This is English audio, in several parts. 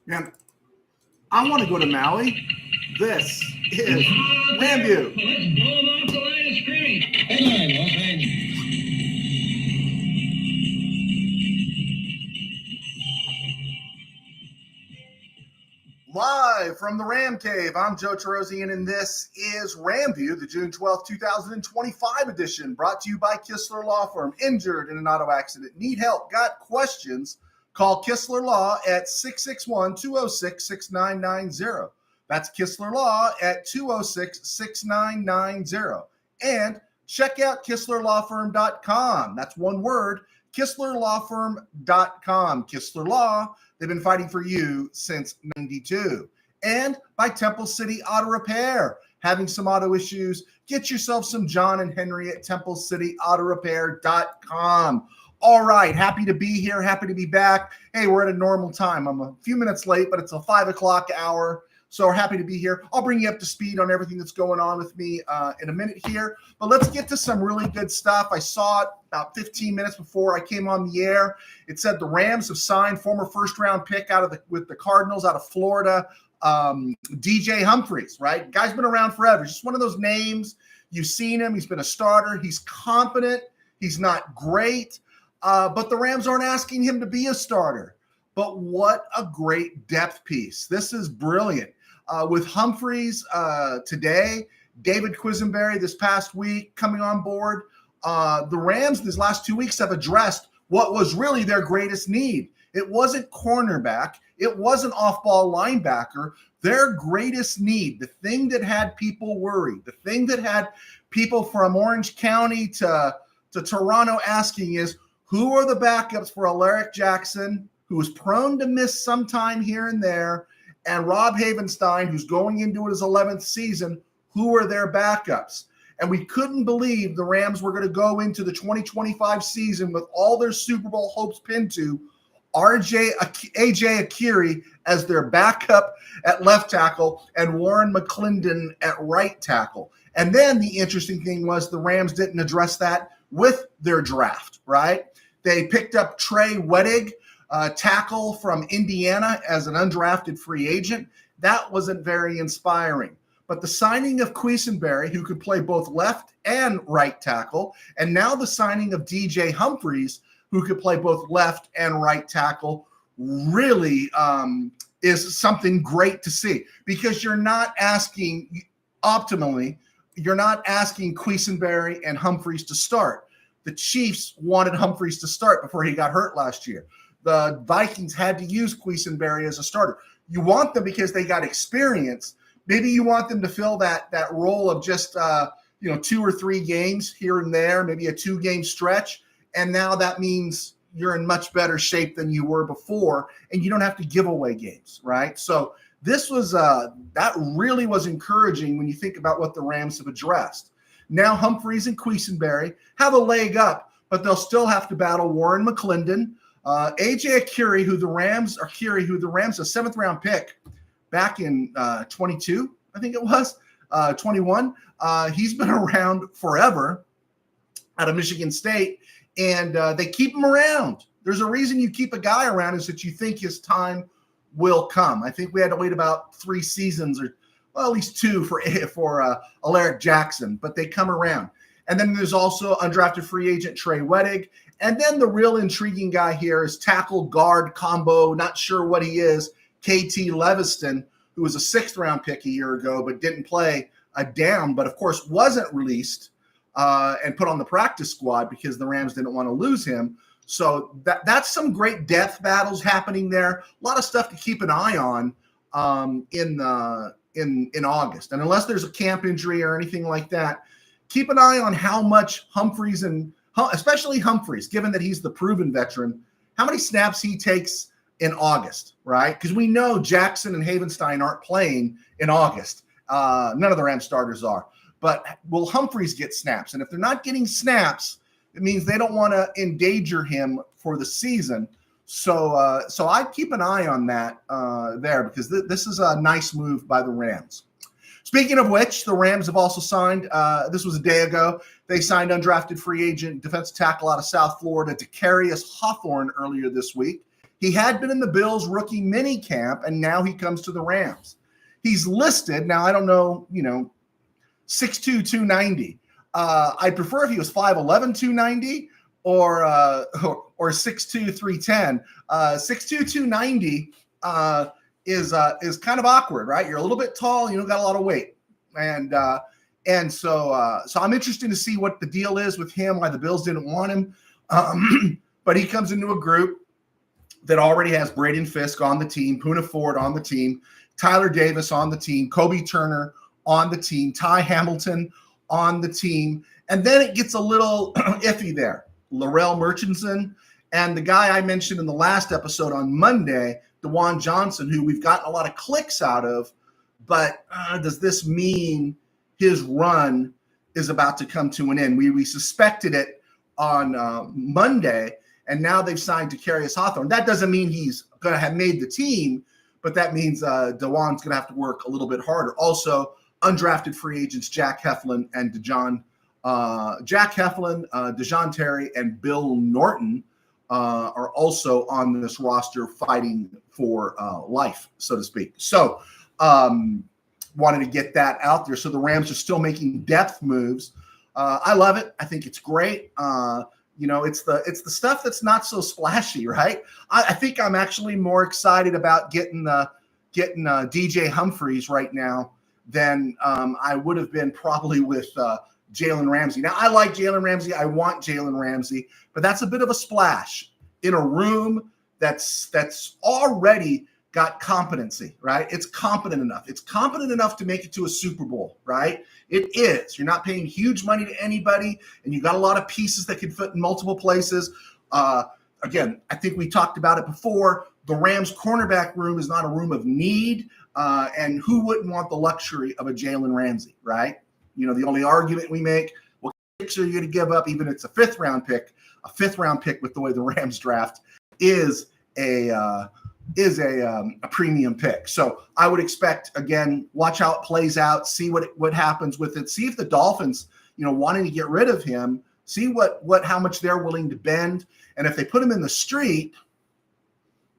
Man, I want to go to Maui. This is RamView. Let's blow them off the line of scrimmage. Headline, Los Angeles. Live from the RamCave, I'm Joe Terosian, and this is RamView, the June 12th, 2025 edition, brought to you by Kistler Law Firm. Injured in an auto accident? Need help? Got questions? Call Kistler Law at 661-206-6990. That's Kistler Law at 206-6990. And check out KistlerLawFirm.com. That's one word, KistlerLawFirm.com. Kistler Law, they've been fighting for you since 92. And by Temple City Auto Repair. Having some auto issues, get yourself some John and Henry at TempleCityAutoRepair.com. All right, happy to be here, happy to be back. Hey, we're at a normal time. I'm a few minutes late, but it's a 5 o'clock hour. So we're happy to be here. I'll bring you up to speed on everything that's going on with me in a minute here. But let's get to some really good stuff. I saw it about 15 minutes before I came on the air. It said the Rams have signed former first-round pick with the Cardinals out of Florida, DJ Humphries, right? Guy's been around forever. Just one of those names. You've seen him. He's been a starter. He's competent. He's not great. But the Rams aren't asking him to be a starter. But what a great depth piece. This is brilliant. With Humphries today, David Quisenberry this past week coming on board, the Rams these last 2 weeks have addressed what was really their greatest need. It wasn't cornerback. It wasn't off-ball linebacker. Their greatest need, the thing that had people worried, the thing that had people from Orange County to Toronto asking is, who are the backups for Alaric Jackson, who is prone to miss some time here and there, and Rob Havenstein, who's going into his 11th season? Who are their backups? And we couldn't believe the Rams were going to go into the 2025 season with all their Super Bowl hopes pinned to AJ Akiri as their backup at left tackle and Warren McClendon at right tackle. And then the interesting thing was the Rams didn't address that with their draft, right? They picked up Trey Wettig, tackle from Indiana, as an undrafted free agent. That wasn't very inspiring. But the signing of Quisenberry, who could play both left and right tackle, and now the signing of DJ Humphries, who could play both left and right tackle, really is something great to see, because you're not asking Quisenberry and Humphries to start. The Chiefs wanted Humphries to start before he got hurt last year. The Vikings had to use Quisenberry as a starter. You want them because they got experience. Maybe you want them to fill that role of just 2 or 3 games here and there, maybe a 2-game stretch. And now that means you're in much better shape than you were before, and you don't have to give away games, right? So this was that really was encouraging when you think about what the Rams have addressed. Now Humphries and Quisenberry have a leg up, but they'll still have to battle Warren McClendon. AJ Akiri, who the Rams, a 7th round pick back in 22, I think it was, 21. He's been around forever out of Michigan State, and they keep him around. There's a reason you keep a guy around, is that you think his time will come. I think we had to wait about 3 seasons, or at least 2 for Alaric Jackson, but they come around. And then there's also undrafted free agent Trey Wettig. And then the real intriguing guy here is tackle guard combo, not sure what he is, KT Leviston, who was a 6th round pick a year ago, but didn't play a down, but of course wasn't released and put on the practice squad because the Rams didn't want to lose him. So that's some great depth battles happening there. A lot of stuff to keep an eye on in August. And unless there's a camp injury or anything like that, keep an eye on how much Humphries, and especially Humphries, given that he's the proven veteran, how many snaps he takes in August, right? Because we know Jackson and Havenstein aren't playing in August. None of the Rams starters are. But will Humphries get snaps? And if they're not getting snaps, it means they don't want to endanger him for the season. So I'd keep an eye on that there, because this is a nice move by the Rams. Speaking of which, the Rams have also signed, this was a day ago, they signed undrafted free agent defensive tackle out of South Florida, Decarius Hawthorne, earlier this week. He had been in the Bills rookie mini camp, and now he comes to the Rams. He's listed, now I don't know, 6'2", 290. I'd prefer if he was 5'11", 290 or 6'2", 310. 6'2", 290 is kind of awkward, right? You're a little bit tall, you don't got a lot of weight. And so I'm interested to see what the deal is with him, why the Bills didn't want him. But he comes into a group that already has Braden Fisk on the team, Poona Ford on the team, Tyler Davis on the team, Kobe Turner on the team, Ty Hamilton on the team. And then it gets a little iffy there. Larrell Murchison and the guy I mentioned in the last episode on Monday, DeJuan Johnson, who we've gotten a lot of clicks out of. But does this mean his run is about to come to an end? We suspected it on Monday, and now they've signed Takarius Hawthorne. That doesn't mean he's going to have made the team, but that means DeJuan's going to have to work a little bit harder. Also, undrafted free agents Jack Heflin and DeJohn Terry, and Bill Norton are also on this roster fighting for life, so to speak. So wanted to get that out there. So the Rams are still making depth moves. I love it. I think it's great. It's the stuff that's not so splashy, right? I think I'm actually more excited about getting DJ Humphries right now than I would have been probably with Jalen Ramsey. Now, I like Jalen Ramsey. I want Jalen Ramsey, but that's a bit of a splash in a room that's already got competency, right? It's competent enough. It's competent enough to make it to a Super Bowl, right? It is. You're not paying huge money to anybody, and you got a lot of pieces that can fit in multiple places. Again, I think we talked about it before. The Rams cornerback room is not a room of need, and who wouldn't want the luxury of a Jalen Ramsey, right? The only argument we make, what picks are you going to give up, even if it's a fifth round pick with the way the Rams draft is a premium pick. So I would expect, again, watch how it plays out, see what happens with it, see if the Dolphins, wanting to get rid of him, see how much they're willing to bend. And if they put him in the street,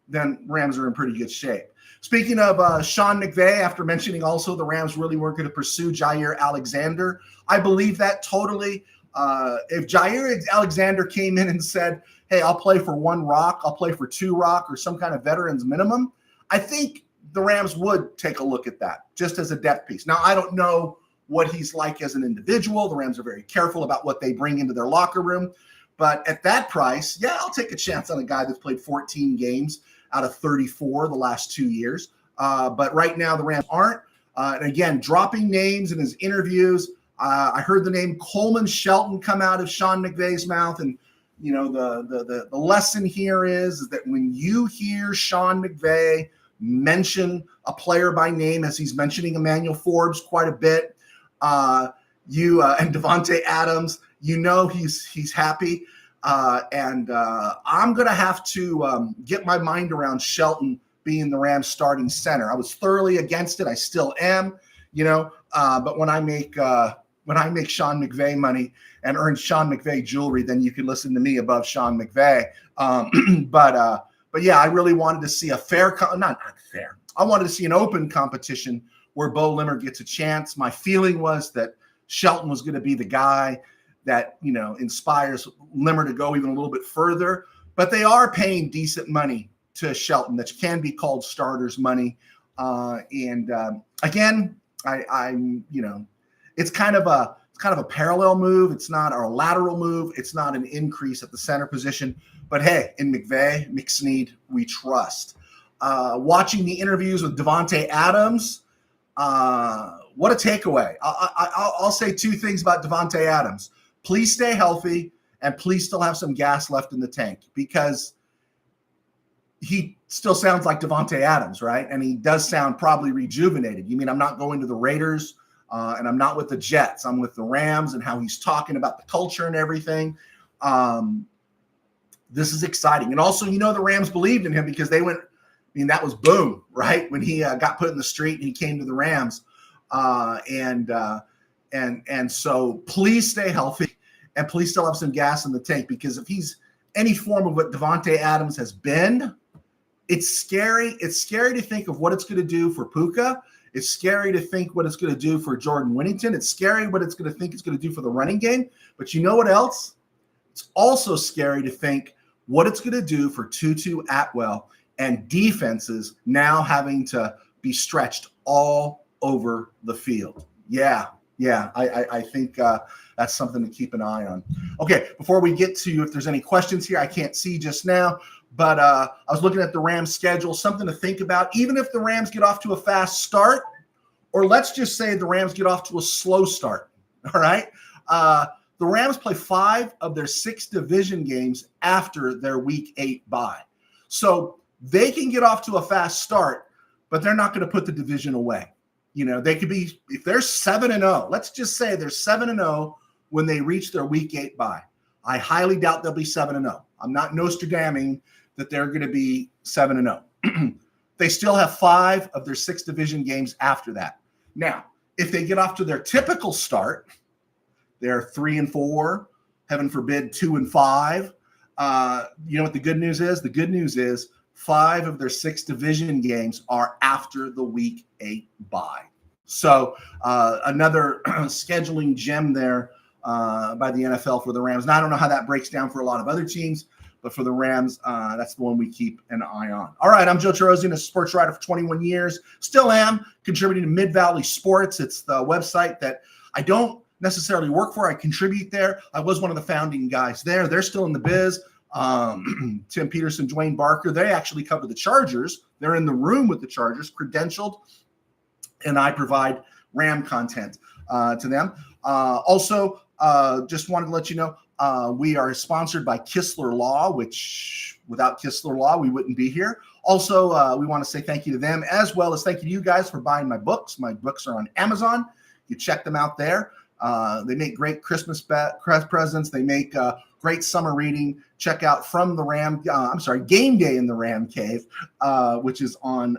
then Rams are in pretty good shape. Speaking of Sean McVay, after mentioning also the Rams really weren't going to pursue Jair Alexander, I believe that totally. If Jair Alexander came in and said, hey, I'll play for $1 rock, I'll play for $2 rock, or some kind of veterans minimum, I think the Rams would take a look at that just as a depth piece. Now, I don't know what he's like as an individual. The Rams are very careful about what they bring into their locker room. But at that price, yeah, I'll take a chance on a guy that's played 14 games out of 34 the last 2 years. But right now, the Rams aren't. And again, dropping names in his interviews. I heard the name Coleman Shelton come out of Sean McVay's mouth. And, the lesson here is that when you hear Sean McVay mention a player by name, as he's mentioning Emmanuel Forbes quite a bit, and Devontae Adams, he's happy. And I'm going to have to get my mind around Shelton being the Rams starting center. I was thoroughly against it. I still am, but when I make Sean McVay money and earn Sean McVay jewelry, then you can listen to me above Sean McVay. But yeah, I really wanted to see a not fair. I wanted to see an open competition where Bo Limmer gets a chance. My feeling was that Shelton was going to be the guy that, inspires Limmer to go even a little bit further. But they are paying decent money to Shelton that can be called starters money. Again, it's kind of a parallel move. It's not a lateral move. It's not an increase at the center position. But hey, in McSneed, we trust. Watching the interviews with Devontae Adams, what a takeaway. I'll say two things about Devontae Adams. Please stay healthy, and please still have some gas left in the tank, because he still sounds like Devontae Adams, right? And he does sound probably rejuvenated. You mean I'm not going to the Raiders? And I'm not with the Jets. I'm with the Rams, and how he's talking about the culture and everything. This is exciting. And also, the Rams believed in him because they went, that was boom, right? When he got put in the street and he came to the Rams. And so please stay healthy, and please still have some gas in the tank, because if he's any form of what Devontae Adams has been, It's scary. It's scary to think of what it's going to do for Puka. It's scary to think what it's going to do for Jordan Whittington. It's scary what it's going to think it's going to do for the running game. But you know what else? It's also scary to think what it's going to do for Tutu Atwell and defenses now having to be stretched all over the field. Yeah, I think that's something to keep an eye on. Okay, before we get to if there's any questions here, I can't see just now, but I was looking at the Rams schedule, something to think about. Even if the Rams get off to a fast start, or let's just say the Rams get off to a slow start, all right? The Rams play 5 of their 6 division games after their Week 8 bye. So they can get off to a fast start, but they're not going to put the division away. You know, they could be, if they're 7-0, let's just say they're 7-0 when they reach their Week 8 bye. I highly doubt they'll be 7-0. I'm not Nostradaming that they're going to be 7-0. They still have 5 of their 6 division games after that. Now, if they get off to their typical start, they're 3-4, heaven forbid 2-5. You know what the good news is? The good news is 5 of their 6 division games are after the Week 8 bye. So another scheduling gem there by the NFL for the Rams. Now, I don't know how that breaks down for a lot of other teams, but for the Rams, that's the one we keep an eye on. All right, I'm Joe Terosian, a sports writer for 21 years. Still am contributing to Mid-Valley Sports. It's the website that I don't necessarily work for. I contribute there. I was one of the founding guys there. They're still in the biz. Tim Peterson, Dwayne Barker, they actually cover the Chargers. They're in the room with the Chargers, credentialed, and I provide Ram content to them. Also, just wanted to let you know, we are sponsored by Kistler Law, which without Kistler Law, we wouldn't be here. Also, we want to say thank you to them, as well as thank you to you guys for buying my books. My books are on Amazon. You check them out there. They make great Christmas presents. They make great summer reading. Check out Game Day in the RamCave, which is on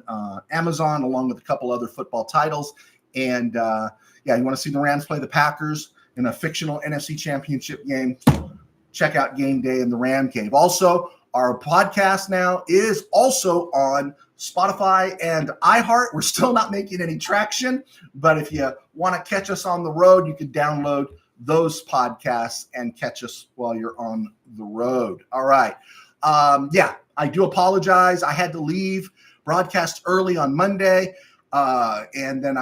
Amazon, along with a couple other football titles. And you want to see the Rams play the Packers in a fictional NFC Championship game, check out Game Day in the RamCave. Also, our podcast now is also on Spotify and iHeart. We're still not making any traction, but if you want to catch us on the road, you can download those podcasts and catch us while you're on the road. All right. I do apologize. I had to leave broadcast early on Monday, and then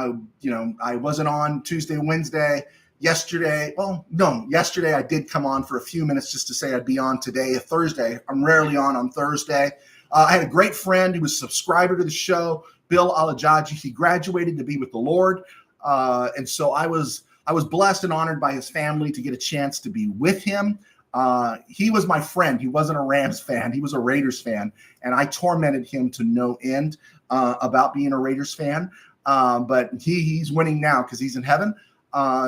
I wasn't on Tuesday, Wednesday. Yesterday I did come on for a few minutes just to say I'd be on today, Thursday. I'm rarely on Thursday. I had a great friend who was a subscriber to the show, Bill Alajaji. He graduated to be with the Lord. And so I was blessed and honored by his family to get a chance to be with him. He was my friend. He wasn't a Rams fan. He was a Raiders fan. And I tormented him to no end about being a Raiders fan. But he's winning now because he's in heaven.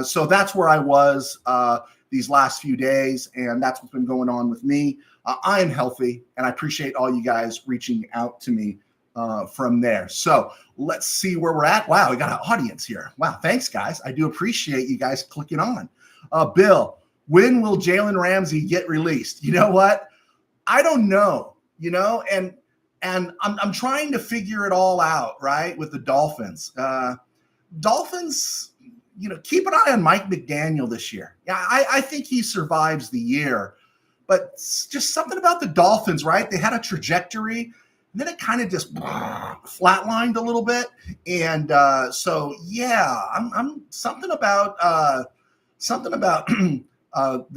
So that's where I was these last few days, and that's what's been going on with me. I am healthy, and I appreciate all you guys reaching out to me from there. So let's see where we're at. Wow, we got an audience here. Wow, thanks, guys. I do appreciate you guys clicking on. Bill, when will Jalen Ramsey get released? You know what? I don't know, and I'm trying to figure it all out, right, with the Dolphins. Dolphins, keep an eye on Mike McDaniel this year. Yeah, I think he survives the year, but just something about the Dolphins, right? They had a trajectory, and then it kind of just flatlined a little bit. And I'm something about the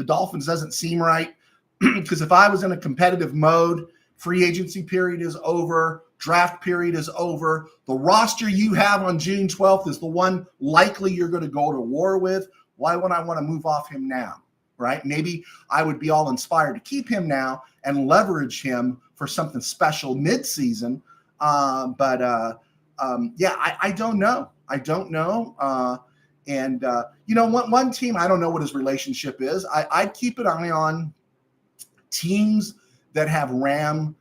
Dolphins doesn't seem right. Because if I was in a competitive mode, free agency period is over. Draft period is over. The roster you have on June 12th is the one likely you're going to go to war with. Why would I want to move off him now, right? Maybe I would be all inspired to keep him now and leverage him for something special midseason. I don't know. One team, I don't know what his relationship is. I'd keep an eye on teams that have Ram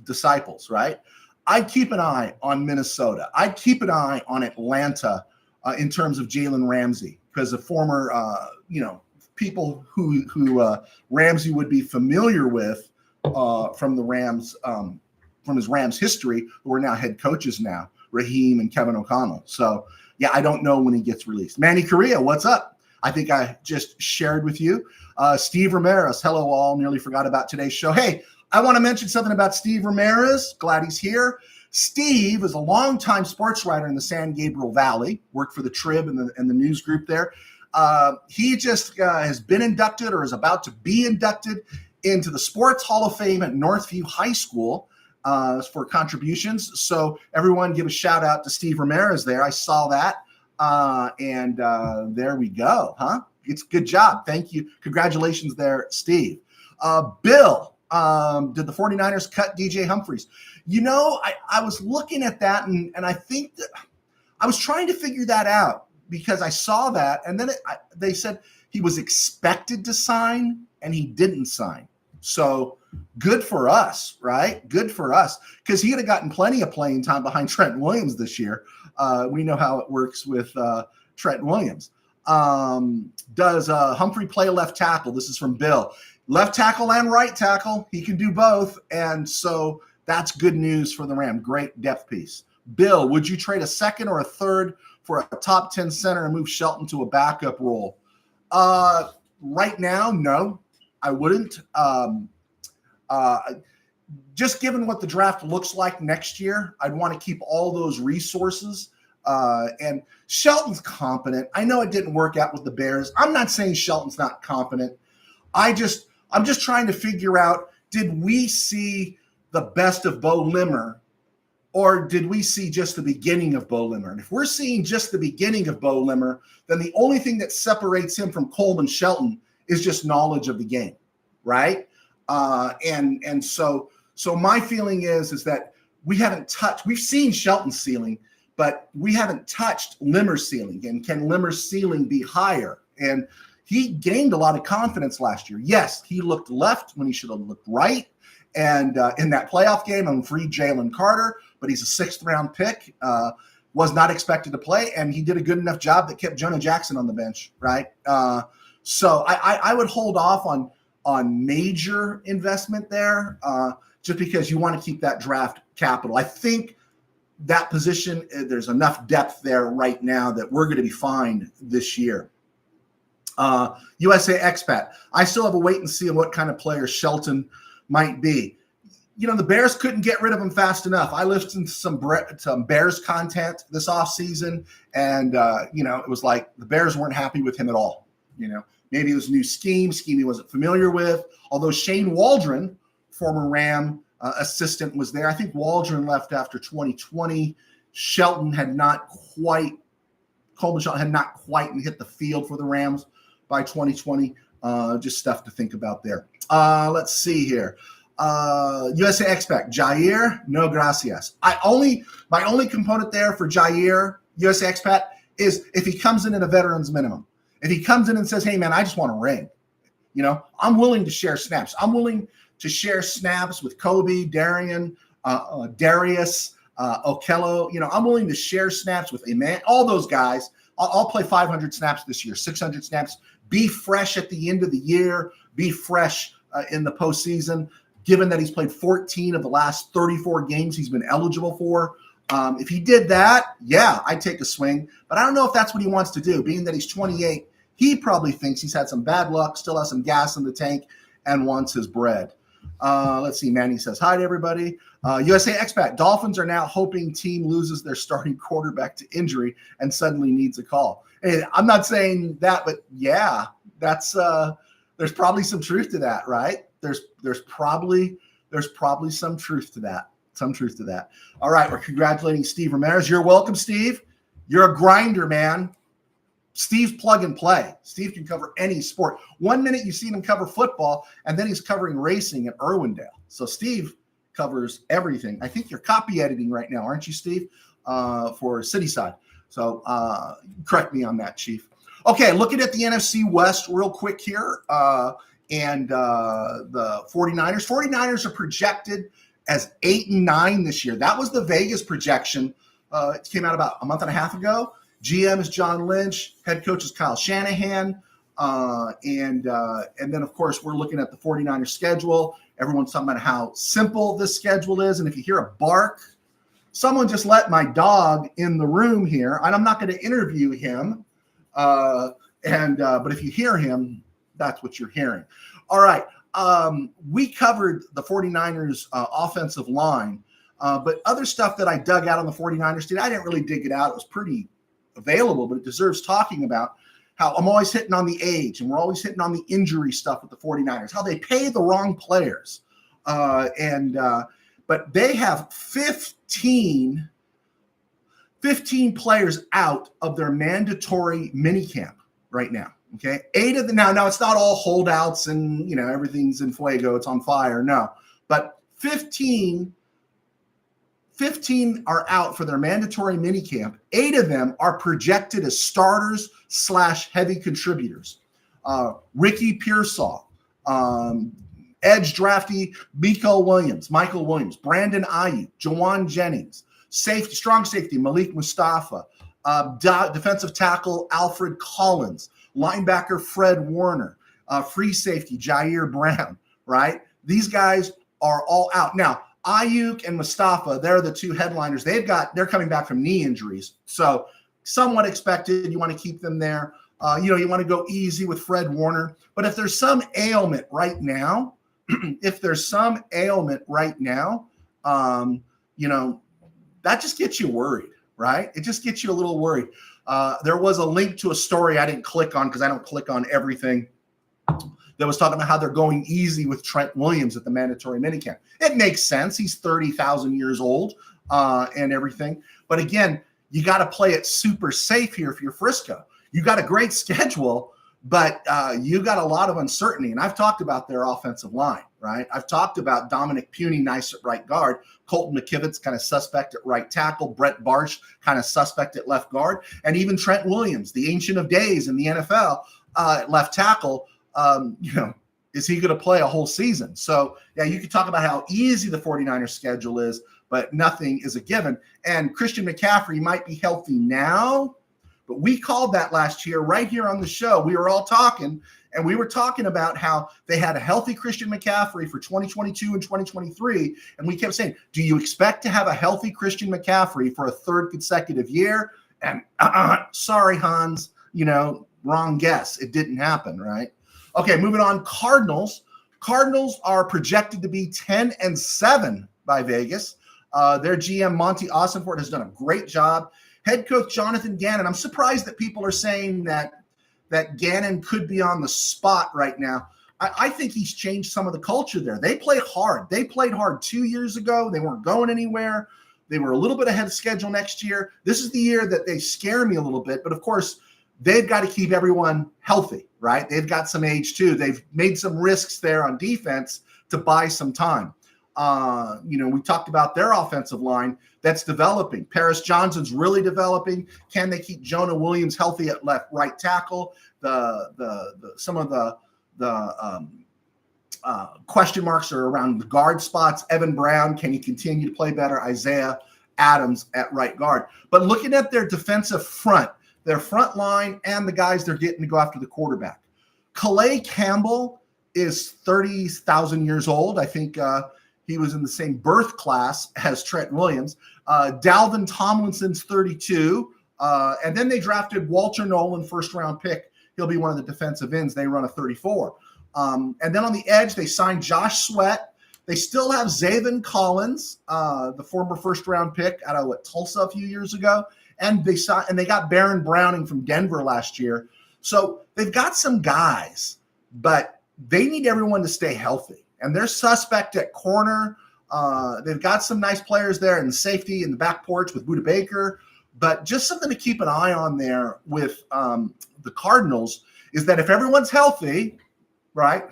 disciples, right? I'd keep an eye on Minnesota. I'd keep an eye on Atlanta in terms of Jalen Ramsey, because the former, people who Ramsey would be familiar with from the Rams from his Rams history, who are now head coaches now, Raheem and Kevin O'Connell. So, yeah, I don't know when he gets released. Manny Correa, what's up? I think I just shared with you. Steve Ramirez, hello all. Nearly forgot about today's show. Hey, I want to mention something about Steve Ramirez. Glad he's here. Steve is a longtime sports writer in the San Gabriel Valley, worked for the Trib and the news group there. He just has been inducted or is about to be inducted into the Sports Hall of Fame at Northview High School for contributions. So everyone give a shout out to Steve Ramirez there. I saw that. And there we go, huh? It's a good job. Thank you. Congratulations there, Steve. Bill, did the 49ers cut DJ Humphries? You know, I was looking at that and I think that I was trying to figure that out because I saw that. And then they said he was expected to sign and he didn't sign. So good for us, right? Good for us, because he would have gotten plenty of playing time behind Trent Williams this year. We know how it works with Trent Williams. Does Humphrey play left tackle? This is from Bill. Left tackle and right tackle. He can do both. And so that's good news for the Ram. Great depth piece. Bill, would you trade a second or a third for a top 10 center and move Shelton to a backup role? Right now, no, I wouldn't. Just given what the draft looks like next year, I'd want to keep all those resources. And Shelton's competent. I know it didn't work out with the Bears. I'm not saying Shelton's not competent. I'm just trying to figure out, did we see the best of Bo Limmer, or did we see just the beginning of Bo Limmer? And if we're seeing just the beginning of Bo Limmer, then the only thing that separates him from Coleman Shelton is just knowledge of the game, right? And so my feeling is that we've seen Shelton's ceiling, but we haven't touched Limmer's ceiling. And can Limmer's ceiling be higher? And he gained a lot of confidence last year. Yes, he looked left when he should have looked right. And in that playoff game, I'm free Jalen Carter, but he's a 6th-round pick, was not expected to play, and he did a good enough job that kept Jonah Jackson on the bench, right? So I would hold off on major investment there just because you want to keep that draft capital. I think that position, there's enough depth there right now that we're going to be fine this year. USA Expat, I still have a wait and see on what kind of player Shelton might be. You know, the Bears couldn't get rid of him fast enough. I listened to some Bears content this offseason, and, it was like the Bears weren't happy with him at all. You know, maybe it was a new scheme he wasn't familiar with, although Shane Waldron, former Ram assistant, was there. I think Waldron left after 2020. Coleman Shelton had not quite hit the field for the Rams by 2020. Just stuff to think about there. Let's see here. USA Expat, Jair, no gracias. My only component there for Jair, USA Expat, is if he comes in at a veteran's minimum. If he comes in and says, hey, man, I just want a ring, I'm willing to share snaps. I'm willing to share snaps with Kobe, Darius, Okello. I'm willing to share snaps with all those guys. I'll play 500 snaps this year, 600 snaps. Be fresh at the end of the year. Be fresh in the postseason, given that he's played 14 of the last 34 games he's been eligible for. If he did that, yeah, I'd take a swing. But I don't know if that's what he wants to do. Being that he's 28, he probably thinks he's had some bad luck, still has some gas in the tank, and wants his bread. Let's see. Manny says, hi to everybody. USA Expat, Dolphins are now hoping team loses their starting quarterback to injury and suddenly needs a call. Hey, I'm not saying that, but yeah, that's there's probably some truth to that, right? There's probably some truth to that. All right, we're congratulating Steve Ramirez. You're welcome, Steve. You're a grinder, man. Steve's plug and play. Steve can cover any sport. 1 minute you've seen him cover football, and then he's covering racing at Irwindale. So Steve covers everything. I think you're copy editing right now, aren't you, Steve, for Cityside? So correct me on that, Chief. Okay, looking at the NFC West real quick here, and the 49ers. 49ers are projected as 8-9 this year. That was the Vegas projection. It came out about a month and a half ago. GM is John Lynch. Head coach is Kyle Shanahan. And then, of course, we're looking at the 49ers schedule. Everyone's talking about how simple this schedule is. And if you hear a bark, someone just let my dog in the room here, and I'm not going to interview him. But if you hear him, that's what you're hearing. All right. We covered the 49ers offensive line, but other stuff that I dug out on the 49ers today, I didn't really dig it out. It was pretty available, but it deserves talking about. How I'm always hitting on the age, and we're always hitting on the injury stuff with the 49ers, how they pay the wrong players. But they have 15 players out of their mandatory minicamp right now. Okay. 8 of them now it's not all holdouts and, everything's in fuego. It's on fire. No, but 15 are out for their mandatory minicamp. 8 of them are projected as starters / heavy contributors. Ricky Pearsall, edge draftee Michael Williams, Brandon Ayuk, Jawan Jennings, strong safety Malik Mustafa, defensive tackle Alfred Collins, linebacker Fred Warner, free safety Jair Brown, right? These guys are all out. Now, Ayuk and Mustafa, they're the 2 headliners. They're coming back from knee injuries. So somewhat expected. You want to keep them there. You want to go easy with Fred Warner. But if there's some ailment right now, that just gets you worried, right? It just gets you a little worried. There was a link to a story I didn't click on because I don't click on everything, that was talking about how they're going easy with Trent Williams at the mandatory minicamp. It makes sense. He's 30,000 years old and everything. But again, you got to play it super safe here if you're Frisco. You got a great schedule, but you got a lot of uncertainty. And I've talked about their offensive line, right? I've talked about Dominic Puny, nice at right guard. Colton McKivitz kind of suspect at right tackle. Brett Barsh kind of suspect at left guard. And even Trent Williams, the Ancient of Days in the NFL, at left tackle. Is he going to play a whole season? So, yeah, you could talk about how easy the 49ers schedule is, but nothing is a given. And Christian McCaffrey might be healthy now, but we called that last year right here on the show. We were all talking, and we were talking about how they had a healthy Christian McCaffrey for 2022 and 2023. And we kept saying, do you expect to have a healthy Christian McCaffrey for a 3rd consecutive year? And sorry, Hans, wrong guess. It didn't happen, right? Okay, moving on. Cardinals. Cardinals are projected to be 10-7 by Vegas. Their GM, Monty Ossenfort, has done a great job. Head coach Jonathan Gannon. I'm surprised that people are saying that Gannon could be on the spot right now. I think he's changed some of the culture there. They play hard. They played hard 2 years ago. They weren't going anywhere. They were a little bit ahead of schedule next year. This is the year that they scare me a little bit. But, of course, they've got to keep everyone healthy, right? They've got some age too. They've made some risks there on defense to buy some time. We talked about their offensive line that's developing. Paris Johnson's really developing. Can they keep Jonah Williams healthy at right tackle? Some of the question marks are around the guard spots. Evan Brown, can he continue to play better? Isaiah Adams at right guard. But looking at their defensive front, their front line, and the guys they're getting to go after the quarterback. Calais Campbell is 30,000 years old. I think he was in the same birth class as Trent Williams. Dalvin Tomlinson's 32. And then they drafted Walter Nolan, 1st-round pick. He'll be one of the defensive ends. They run a 34. And then on the edge, they signed Josh Sweat. They still have Zaven Collins, the former 1st-round pick out of Tulsa a few years ago. And they got Baron Browning from Denver last year. So they've got some guys, but they need everyone to stay healthy. And they're suspect at corner. They've got some nice players there in safety in the back porch with Budda Baker. But just something to keep an eye on there with the Cardinals is that if everyone's healthy, right?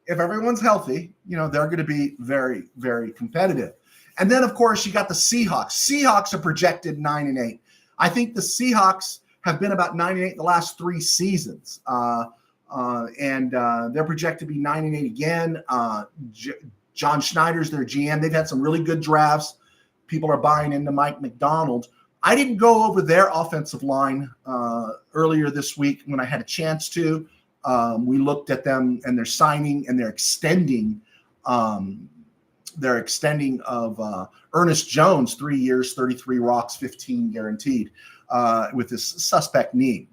If everyone's healthy, they're going to be very, very competitive. And then, of course, you got the Seahawks. Seahawks are projected 9-8. I think the Seahawks have been about 9-8 the last 3 seasons. And they're projected to be 9-8 again. John Schneider's their GM. They've had some really good drafts. People are buying into Mike McDonald. I didn't go over their offensive line earlier this week when I had a chance to. We looked at them and they're signing and they're extending of Ernest Jones, 3 years, 33 rocks, 15 guaranteed with this suspect knee.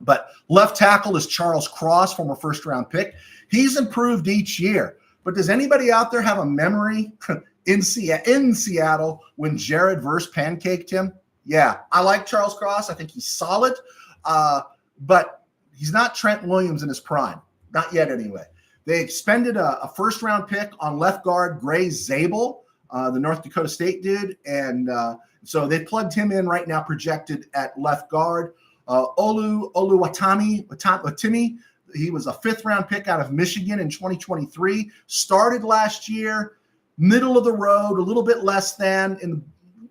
But left tackle is Charles Cross, former first-round pick. He's improved each year. But does anybody out there have a memory in Seattle when Jared Verse pancaked him? Yeah, I like Charles Cross. I think he's solid. But he's not Trent Williams in his prime. Not yet, anyway. They expended a first-round pick on left guard Gray Zabel, the North Dakota State dude. And so they plugged him in right now, projected at left guard. Watimi, he was a fifth-round pick out of Michigan in 2023. Started last year, middle of the road, a little bit less than, in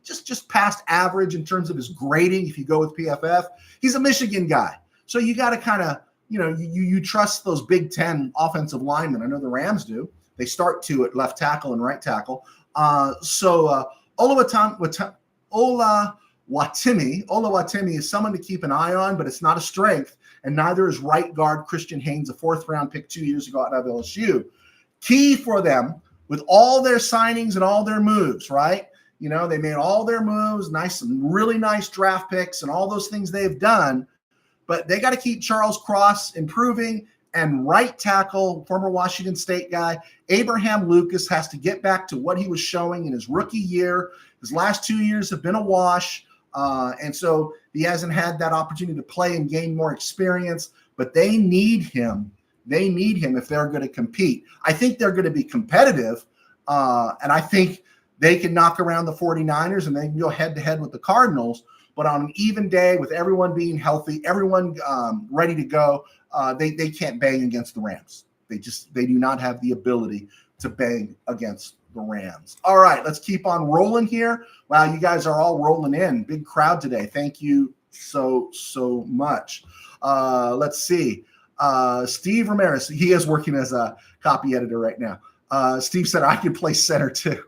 just past average in terms of his grading if you go with PFF. He's a Michigan guy. So you got to kind of, you trust those Big Ten offensive linemen. I know the Rams do. They start two at left tackle and right tackle. Watimi is someone to keep an eye on, but it's not a strength. And neither is right guard Christian Haynes, a fourth-round pick 2 years ago out of LSU. Key for them with all their signings and all their moves, right? They made all their moves, some really nice draft picks and all those things they've done. But they got to keep Charles Cross improving, and right tackle, former Washington State guy, Abraham Lucas has to get back to what he was showing in his rookie year. His last 2 years have been a wash, and so he hasn't had that opportunity to play and gain more experience, but they need him. They need him if they're going to compete. I think they're going to be competitive, and I think they can knock around the 49ers and they can go head-to-head with the Cardinals. But on an even day with everyone being healthy, everyone ready to go, they can't bang against the Rams. They do not have the ability to bang against the Rams. All right, let's keep on rolling here. Wow, you guys are all rolling in. Big crowd today. Thank you so much. Let's see. Steve Ramirez, he is working as a copy editor right now. Steve said, I could play center too.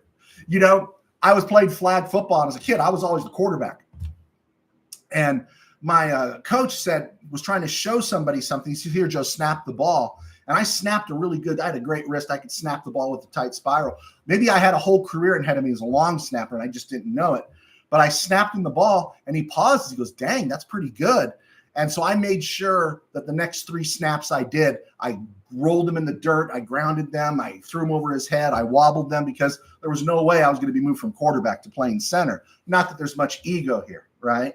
I was playing flag football, and as a kid, I was always the quarterback. And my coach was trying to show somebody something. He said, here, Joe, snap the ball. And I snapped I had a great wrist. I could snap the ball with a tight spiral. Maybe I had a whole career ahead of me as a long snapper, and I just didn't know it. But I snapped him the ball, and he pauses. He goes, dang, that's pretty good. And so I made sure that the next 3 snaps I did, I rolled them in the dirt. I grounded them. I threw them over his head. I wobbled them because there was no way I was going to be moved from quarterback to playing center. Not that there's much ego here, right?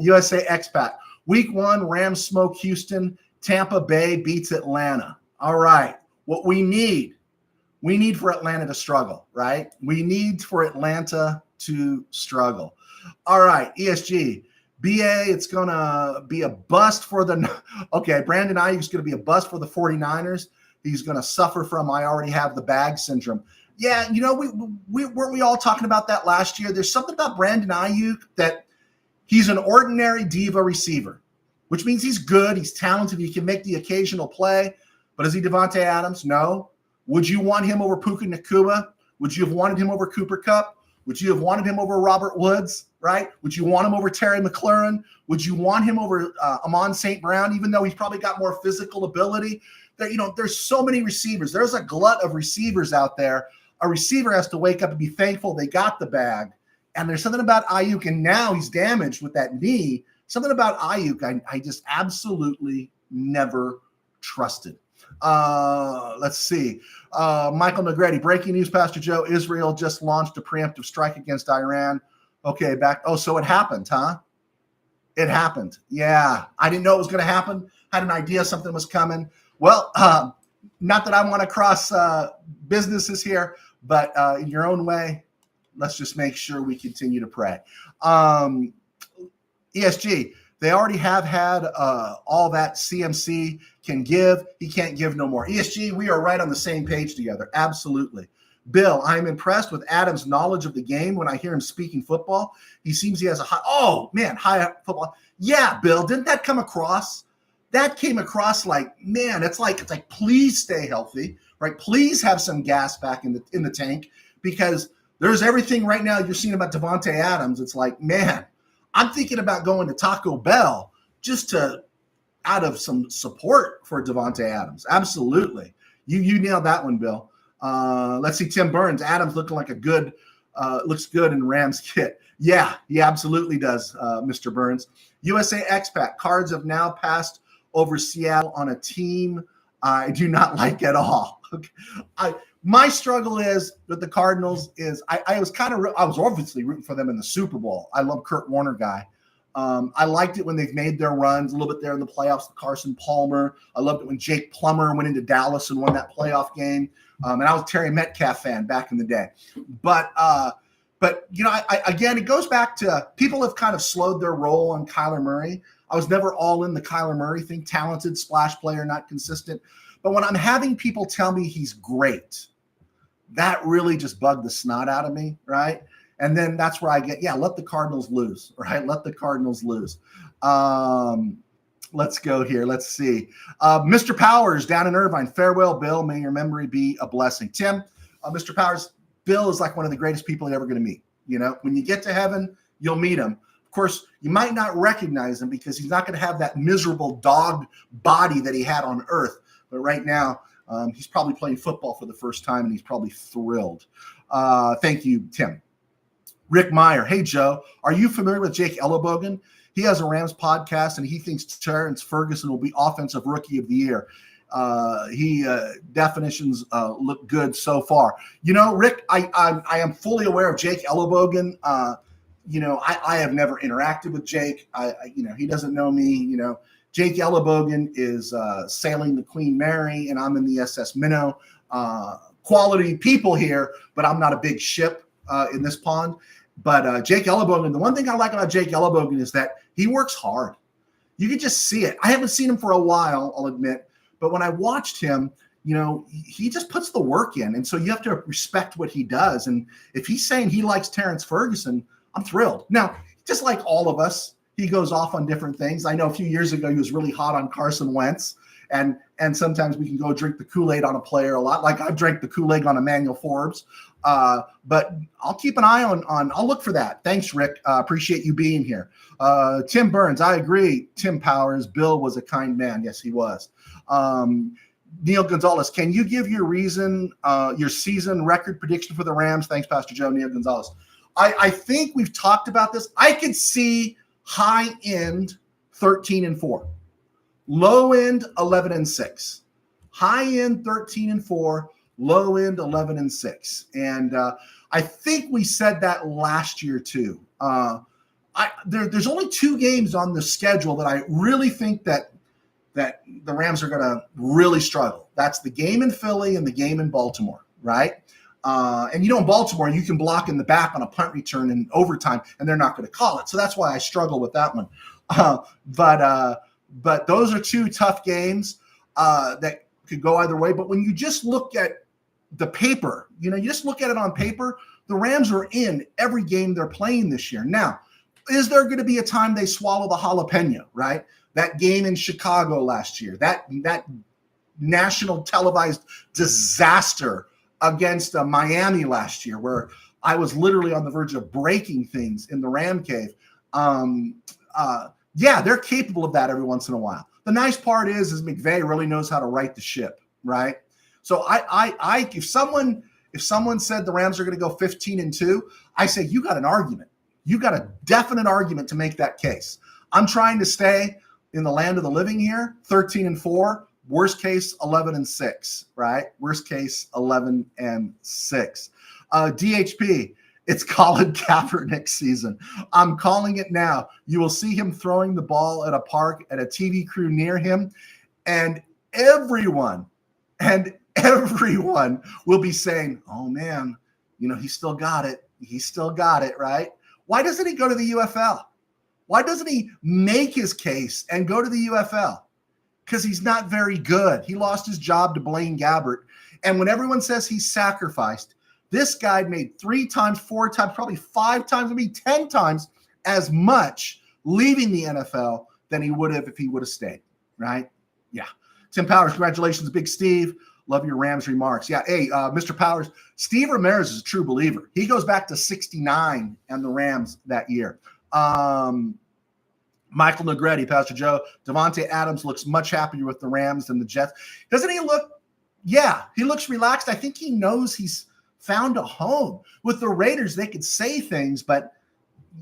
USA expat. Week 1, Rams smoke Houston. Tampa Bay beats Atlanta. All right. What we need for Atlanta to struggle, right? We need for Atlanta to struggle. All right. ESG. BA, it's going to be a bust for the – okay, Brandon Ayuk's going to be a bust for the 49ers. He's going to suffer from I already have the bag syndrome. Yeah, weren't we all talking about that last year? There's something about Brandon Ayuk that he's an ordinary diva receiver, which means he's good, he's talented, he can make the occasional play. But is he Devontae Adams? No. Would you want him over Puka Nacua? Would you have wanted him over Cooper Kupp? Would you have wanted him over Robert Woods, right? Would you want him over Terry McLaurin? Would you want him over Amon St. Brown, even though he's probably got more physical ability? There's so many receivers. There's a glut of receivers out there. A receiver has to wake up and be thankful they got the bag. And there's something about Ayuk, and now he's damaged with that knee. Something about Ayuk I just absolutely never trusted. Let's see. Michael Negretti, breaking news, Pastor Joe. Israel just launched a preemptive strike against Iran. Okay, so it happened, huh? It happened. Yeah, I didn't know it was going to happen. Had an idea something was coming. Well, not that I want to cross businesses here, but in your own way, let's just make sure we continue to pray. ESG, they already have had all that CMC can give. He can't give no more. ESG, we are right on the same page together. Absolutely. Bill, I'm impressed with Adam's knowledge of the game when I hear him speaking football. He seems he has high football. Yeah, Bill, didn't that come across? That came across like, man, it's like please stay healthy, right? Please have some gas back in the tank, because there's everything right now you're seeing about Devontae Adams. It's like, man, I'm thinking about going to Taco Bell just to out of some support for Devontae Adams. Absolutely. You nailed that one, Bill. Let's see, Tim Burns. Adams looking like looks good in Rams kit. Yeah, he absolutely does, Mr. Burns. USA expat. Cards have now passed over Seattle on a team I do not like at all. My struggle is with the Cardinals is I was obviously rooting for them in the Super Bowl. I love Kurt Warner guy. I liked it when they've made their runs a little bit there in the playoffs with Carson Palmer. I loved it when Jake Plummer went into Dallas and won that playoff game. And I was a Terry Metcalf fan back in the day. But again, it goes back to people have kind of slowed their roll on Kyler Murray. I was never all in the Kyler Murray thing, talented splash player, not consistent. But when I'm having people tell me he's great, that really just bugged the snot out of me, right? And then that's where I get, let the Cardinals lose, right? Let the Cardinals lose. Let's go here. Let's see. Mr. Powers down in Irvine. Farewell, Bill. May your memory be a blessing. Tim, Mr. Powers, Bill is like one of the greatest people you're ever going to meet. You know, when you get to heaven, you'll meet him. Of course, you might not recognize him because he's not going to have that miserable dog body that he had on earth. But right now, he's probably playing football for the first time, and he's probably thrilled. Thank you, Tim. Rick Meyer. Hey, Joe, are you familiar with Jake Ellenbogen? He has a Rams podcast, and he thinks Terrence Ferguson will be Offensive Rookie of the Year. Definitions look good so far. You know, Rick, I am fully aware of Jake Ellenbogen. I have never interacted with Jake. He doesn't know me. You know, Jake Ellenbogen is sailing the Queen Mary, and I'm in the SS Minnow. Quality people here, but I'm not a big ship in this pond. But Jake Ellenbogen, the one thing I like about Jake Ellenbogen is that he works hard. You can just see it. I haven't seen him for a while, I'll admit. But when I watched him, he just puts the work in. And so you have to respect what he does. And if he's saying he likes Terrence Ferguson, I'm thrilled. Now, just like all of us, he goes off on different things. I know a few years ago he was really hot on Carson Wentz. And sometimes we can go drink the Kool-Aid on a player a lot. Like I've drank the Kool-Aid on Emmanuel Forbes. But I'll keep an eye on I'll look for that. Thanks, Rick. Appreciate you being here. Tim Burns, I agree. Tim Powers, Bill was a kind man. Yes, he was. Neil Gonzalez, can you give your your season record prediction for the Rams? Thanks, Pastor Joe. Neil Gonzalez. I think we've talked about this. I could see high end 13-4, low end 11-6, high end 13-4, low end 11-6. And I think we said that last year too. There's only 2 games on the schedule that I really think that the Rams are going to really struggle. That's the game in Philly and the game in Baltimore, right? And in Baltimore, you can block in the back on a punt return in overtime, and they're not going to call it. So that's why I struggle with that one. But those are 2 tough games that could go either way. But when you just look at the paper, you just look at it on paper, the Rams are in every game they're playing this year. Now, is there going to be a time they swallow the jalapeno, right? That game in Chicago last year, that national televised disaster against Miami last year, where I was literally on the verge of breaking things in the RamCave. They're capable of that every once in a while. The nice part is McVay really knows how to right the ship, right? So if someone said the Rams are going to go 15-2, I say you got an argument. You got a definite argument to make that case. I'm trying to stay in the land of the living here, 13-4. Worst case, 11-6, right? Worst case, 11-6. DHP, it's Colin Kaepernick season. I'm calling it now. You will see him throwing the ball at a park at a TV crew near him, and everyone will be saying, oh, man, he still got it. He still got it, right? Why doesn't he go to the UFL? Why doesn't he make his case and go to the UFL? Because he's not very good. He lost his job to Blaine Gabbert. And when everyone says he's sacrificed, this guy made 3 times, 4 times, probably 5 times, maybe 10 times as much leaving the NFL than he would have if he would have stayed, right? Yeah. Tim Powers, congratulations, Big Steve. Love your Rams remarks. Yeah, hey, Mr. Powers, Steve Ramirez is a true believer. He goes back to 69 and the Rams that year. Michael Negretti, Pastor Joe, Davante Adams looks much happier with the Rams than the Jets. Doesn't he look? Yeah, he looks relaxed. I think he knows he's found a home. With the Raiders, they could say things, but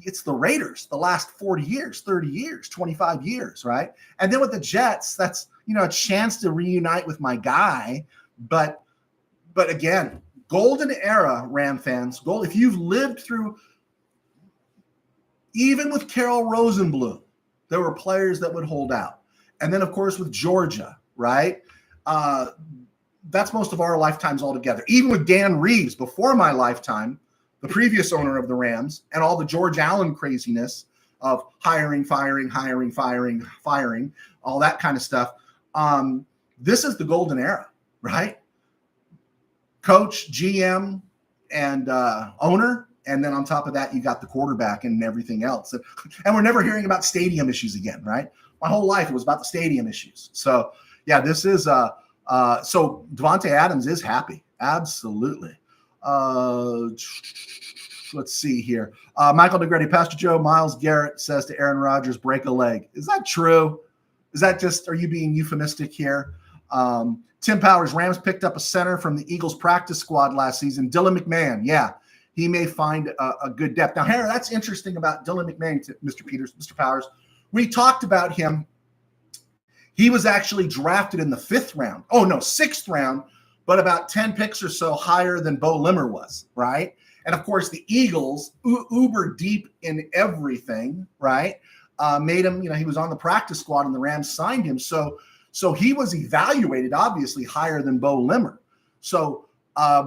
it's the Raiders the last 40 years, 30 years, 25 years, right? And then with the Jets, that's, a chance to reunite with my guy. But again, golden era, Ram fans, gold. If you've lived through, even with Carroll Rosenblum, there were players that would hold out. And then, of course, with Georgia, right? That's most of our lifetimes altogether. Even with Dan Reeves, before my lifetime, the previous owner of the Rams, and all the George Allen craziness of hiring, firing, all that kind of stuff. This is the golden era, right? Coach, GM, and owner. And then on top of that, you got the quarterback and everything else. And we're never hearing about stadium issues again, right? My whole life it was about the stadium issues. So, yeah, this is so Davante Adams is happy. Absolutely. Let's see here. Michael Negretti, Pastor Joe, Myles Garrett says to Aaron Rodgers, break a leg. Is that true? Is that just, are you being euphemistic here? Tim Powers, Rams picked up a center from the Eagles practice squad last season. Dylan McMahon. Yeah, he may find a good depth. Now, Harry, that's interesting about Dylan McMahon, Mr. Peters, Mr. Powers. We talked about him. He was actually drafted in the 6th round, but about 10 picks or so higher than Bo Limmer was, right? And, of course, the Eagles, uber deep in everything, right, made him, he was on the practice squad and the Rams signed him. So he was evaluated, obviously, higher than Bo Limmer. So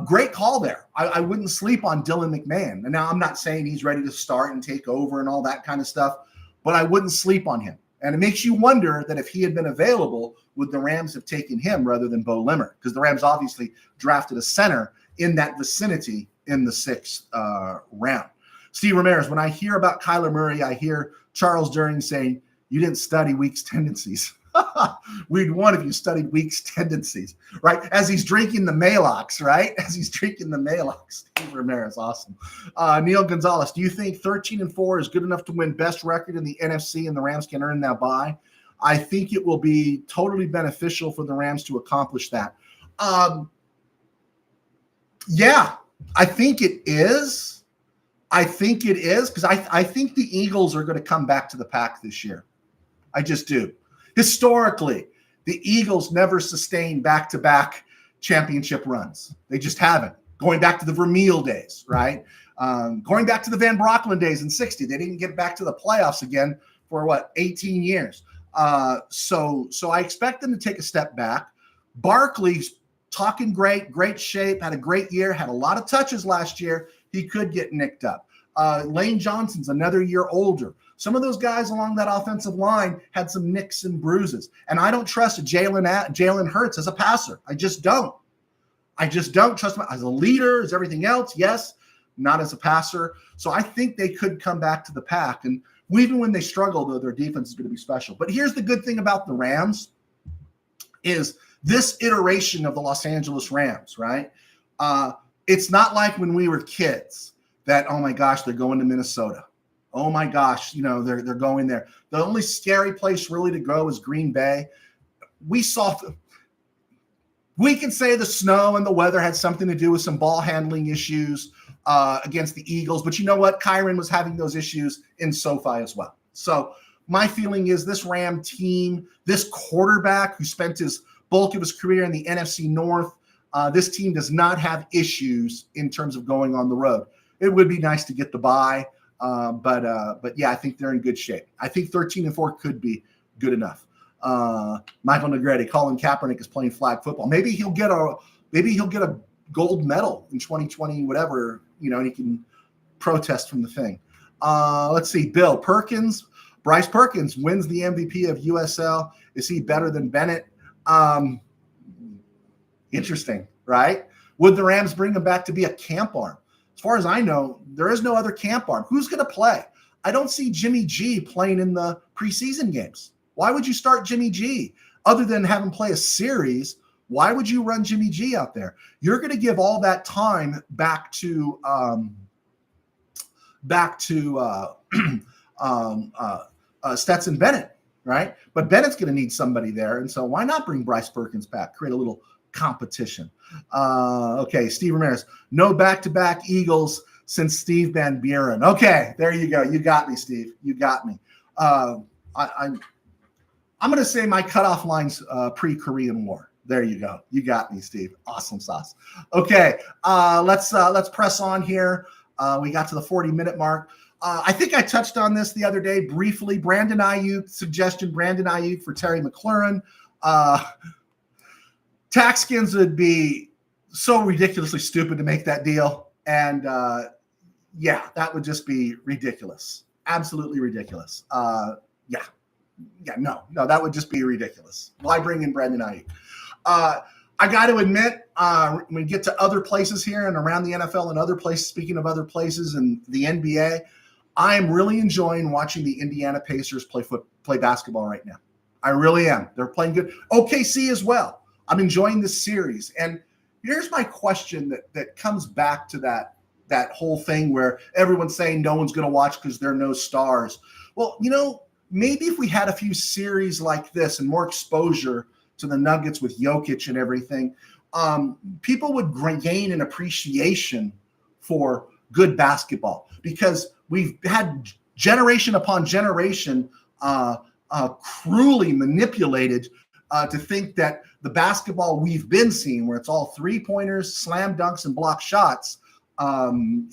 great call there. I wouldn't sleep on Dylan McMahon. And now I'm not saying he's ready to start and take over and all that kind of stuff, but I wouldn't sleep on him. And it makes you wonder that if he had been available, would the Rams have taken him rather than Bo Limmer? Because the Rams obviously drafted a center in that vicinity in the 6th round. Steve Ramirez, when I hear about Kyler Murray, I hear Charles During saying, you didn't study Week's tendencies. We'd one if you studied Week's tendencies, right? As he's drinking the Malox, right? As he's drinking the Malox. Steve Ramirez, awesome. Neil Gonzalez, do you think 13-4 is good enough to win best record in the NFC and the Rams can earn that bye? I think it will be totally beneficial for the Rams to accomplish that. Yeah, I think it is. Because I think the Eagles are going to come back to the pack this year. I just do. Historically, the Eagles never sustained back-to-back championship runs. They just haven't. Going back to the Vermeil days, right? Going back to the Van Brocklin days in 60. They didn't get back to the playoffs again for, 18 years. So I expect them to take a step back. Barkley's talking great shape, had a great year, had a lot of touches last year. He could get nicked up. Lane Johnson's another year older. Some of those guys along that offensive line had some nicks and bruises. And I don't trust Jalen Hurts as a passer. I just don't trust him as a leader, as everything else. Yes, not as a passer. So I think they could come back to the pack. And even when they struggle, though, their defense is going to be special. But here's the good thing about the Rams is this iteration of the Los Angeles Rams, right? It's not like when we were kids that, oh, my gosh, they're going to Minnesota. Oh, my gosh, they're going there. The only scary place really to go is Green Bay. We can say the snow and the weather had something to do with some ball handling issues against the Eagles. But you know what? Kyron was having those issues in SoFi as well. So my feeling is this Ram team, this quarterback who spent his bulk of his career in the NFC North, this team does not have issues in terms of going on the road. It would be nice to get the bye. But yeah, I think they're in good shape. I think 13-4 could be good enough. Michael Negretti, Colin Kaepernick is playing flag football. Maybe he'll get a gold medal in 2020, whatever, and he can protest from the thing. Let's see. Bryce Perkins wins the MVP of USL. Is he better than Bennett? Interesting, right? Would the Rams bring him back to be a camp arm? As far as I know, there is no other camp arm. Who's going to play? I don't see Jimmy G playing in the preseason games. Why would you start Jimmy G? Other than have him play a series, why would you run Jimmy G out there? You're going to give all that time back to Stetson Bennett, right? But Bennett's going to need somebody there. And so why not bring Bryce Perkins back, create a little competition? Okay, Steve Ramirez, no back-to-back Eagles since Steve Van Buren. Okay, there you go. You got me, Steve. You got me. I'm going to say my cutoff line's pre-Korean War. There you go. You got me, Steve. Awesome sauce. Okay, let's press on here. We got to the 40-minute mark. I think I touched on this the other day briefly. Brandon Ayuk suggestion. Brandon Ayuk for Terry McLaurin. Taxkins would be so ridiculously stupid to make that deal, and yeah, that would just be ridiculous. Absolutely ridiculous. Yeah, no, that would just be ridiculous. Why bring in Brandon Ayuk? I got to admit, when we get to other places here and around the NFL and other places, speaking of other places and the NBA, I am really enjoying watching the Indiana Pacers play basketball right now. I really am. They're playing good. OKC as well. I'm enjoying this series. And here's my question that comes back to that whole thing where everyone's saying no one's going to watch because there are no stars. Well, maybe if we had a few series like this and more exposure to the Nuggets with Jokic and everything, people would gain an appreciation for good basketball, because we've had generation upon generation cruelly manipulated to think that the basketball we've been seeing, where it's all three-pointers, slam dunks, and block shots,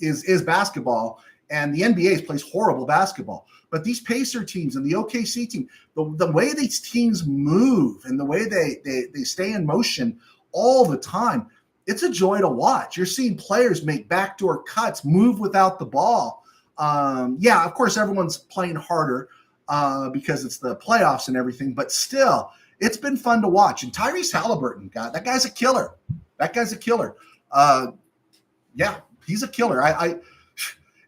is basketball. And the NBA plays horrible basketball. But these Pacer teams and the OKC team, the way these teams move and the way they stay in motion all the time, it's a joy to watch. You're seeing players make backdoor cuts, move without the ball. Yeah, of course, everyone's playing harder because it's the playoffs and everything, but still, it's been fun to watch. And Tyrese Halliburton, God, that guy's a killer. Yeah, he's a killer.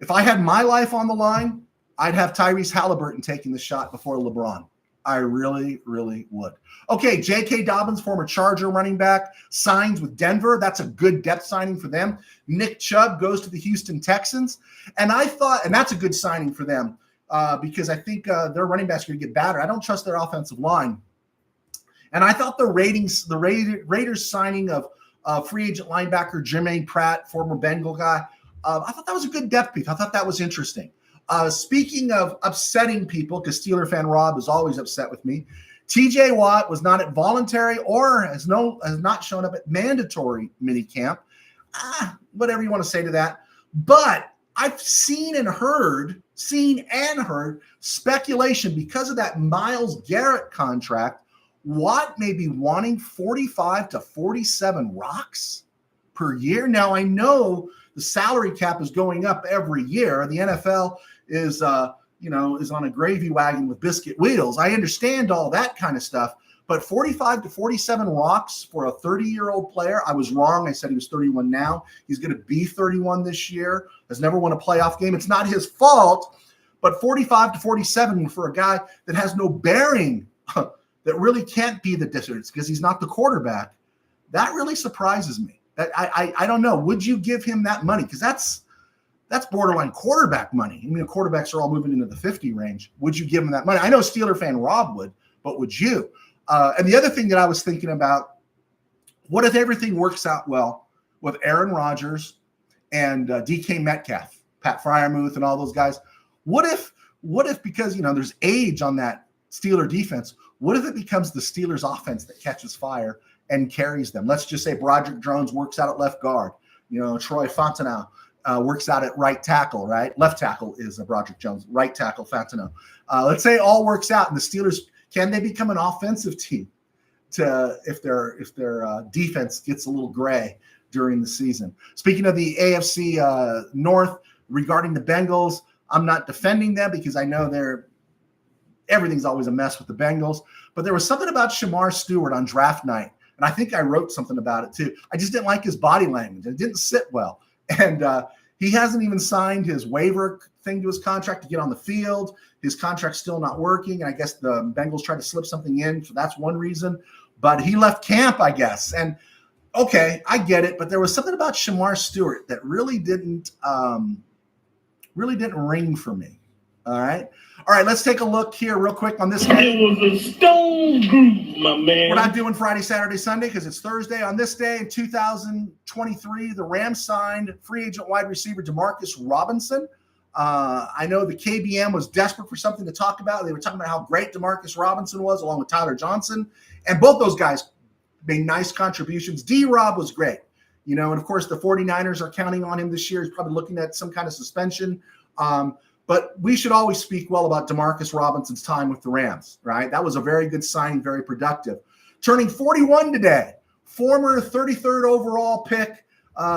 If I had my life on the line, I'd have Tyrese Halliburton taking the shot before LeBron. I really, really would. Okay, J.K. Dobbins, former Charger running back, signs with Denver. That's a good depth signing for them. Nick Chubb goes to the Houston Texans. And I thought, and that's a good signing for them because I think their running backs are going to get better. I don't trust their offensive line. And I thought the Raiders signing of free agent linebacker Jermaine Pratt, former Bengal guy, I thought that was a good depth piece. I thought that was interesting. Speaking of upsetting people, because Steeler fan Rob is always upset with me, TJ Watt was not at voluntary or has not shown up at mandatory minicamp. Whatever you want to say to that. But I've seen and heard speculation because of that Myles Garrett contract. Watt may be wanting 45 to 47 rocks per year. Now, I know the salary cap is going up every year. The NFL is on a gravy wagon with biscuit wheels. I understand all that kind of stuff, but 45 to 47 rocks for a 30-year-old player. I was wrong. I said he was 31 now. He's going to be 31 this year. Has never won a playoff game. It's not his fault, but 45 to 47 for a guy that has no bearing, that really can't be the difference because he's not the quarterback. That really surprises me. That I don't know. Would you give him that money? Because that's borderline quarterback money. I mean, quarterbacks are all moving into the 50 range. Would you give him that money? I know Steeler fan Rob would, but would you? And the other thing that I was thinking about, what if everything works out well with Aaron Rodgers and DK Metcalf, Pat Freiermuth, and all those guys? What if because there's age on that Steeler defense, what if it becomes the Steelers offense that catches fire and carries them? Let's just say Broderick Jones works out at left guard. Troy Fontenot works out at right tackle, right? Left tackle is Broderick Jones, right tackle Fontenot. Let's say it all works out, and the Steelers, can they become an offensive team if their defense gets a little gray during the season? Speaking of the AFC North, regarding the Bengals, I'm not defending them because I know everything's always a mess with the Bengals, but there was something about Shamar Stewart on draft night, and I think I wrote something about it too. I just didn't like his body language. It didn't sit well. And he hasn't even signed his waiver thing to his contract to get on the field. His contract's still not working. I guess the Bengals tried to slip something in, so that's one reason. But he left camp, I guess. And, okay, I get it, but there was something about Shamar Stewart that really didn't ring for me. All right. All right, let's take a look here real quick on this day. It was a stone groove, my man. We're not doing Friday, Saturday, Sunday because it's Thursday. On this day in 2023, the Rams signed free agent wide receiver Demarcus Robinson. I know the KBM was desperate for something to talk about. They were talking about how great Demarcus Robinson was along with Tyler Johnson. And both those guys made nice contributions. D-Rob was great. And of course, the 49ers are counting on him this year. He's probably looking at some kind of suspension. But we should always speak well about Demarcus Robinson's time with the Rams, right? That was a very good signing, very productive. Turning 41 today, former 33rd overall pick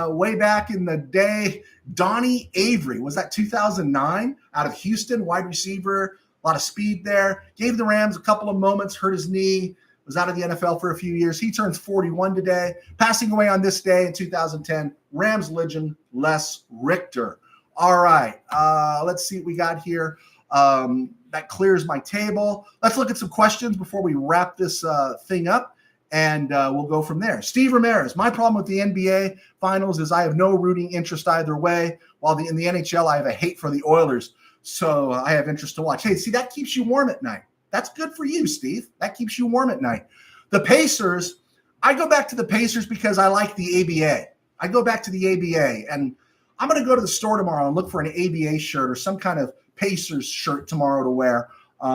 way back in the day, Donnie Avery. Was that 2009? Out of Houston, wide receiver, a lot of speed there. Gave the Rams a couple of moments, hurt his knee, was out of the NFL for a few years. He turns 41 today. Passing away on this day in 2010, Rams legend Les Richter. All right, let's see what we got here. That clears my table. Let's look at some questions before we wrap this thing up, and we'll go from there. Steve Ramirez, my problem with the NBA Finals is I have no rooting interest either way, while in the NHL I have a hate for the Oilers, so I have interest to watch. Hey, see, that keeps you warm at night. That's good for you, Steve. That keeps you warm at night. The Pacers, I go back to the Pacers because I like the ABA. I go back to the ABA, and I'm going to go to the store tomorrow and look for an ABA shirt or some kind of Pacers shirt tomorrow to wear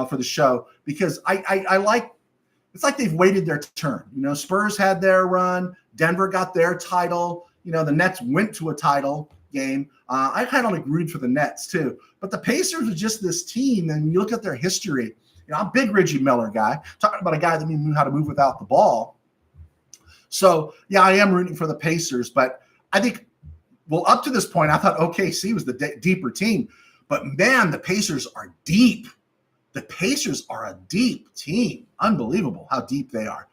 for the show because I like – it's like they've waited their turn. Spurs had their run. Denver got their title. The Nets went to a title game. I kind of root for the Nets too. But the Pacers are just this team, and you look at their history. I'm a big Reggie Miller guy, talking about a guy that knew how to move without the ball. So, yeah, I am rooting for the Pacers, but I think – well, up to this point, I thought OKC was the deeper team. But, man, the Pacers are deep. The Pacers are a deep team. Unbelievable how deep they are.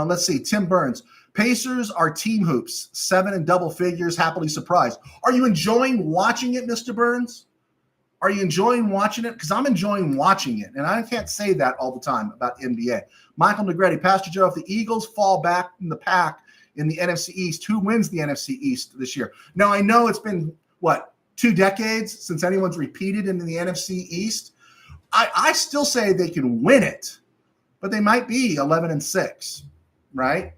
Let's see. Tim Burns. Pacers are team hoops. 7 in double figures. Happily surprised. Are you enjoying watching it, Mr. Burns? Are you enjoying watching it? Because I'm enjoying watching it. And I can't say that all the time about NBA. Michael Negretti. Pastor Joe, if the Eagles fall back in the pack in the NFC East, who wins the NFC East this year? Now, I know it's been, 2 decades since anyone's repeated in the NFC East. I still say they can win it, but they might be 11-6, right?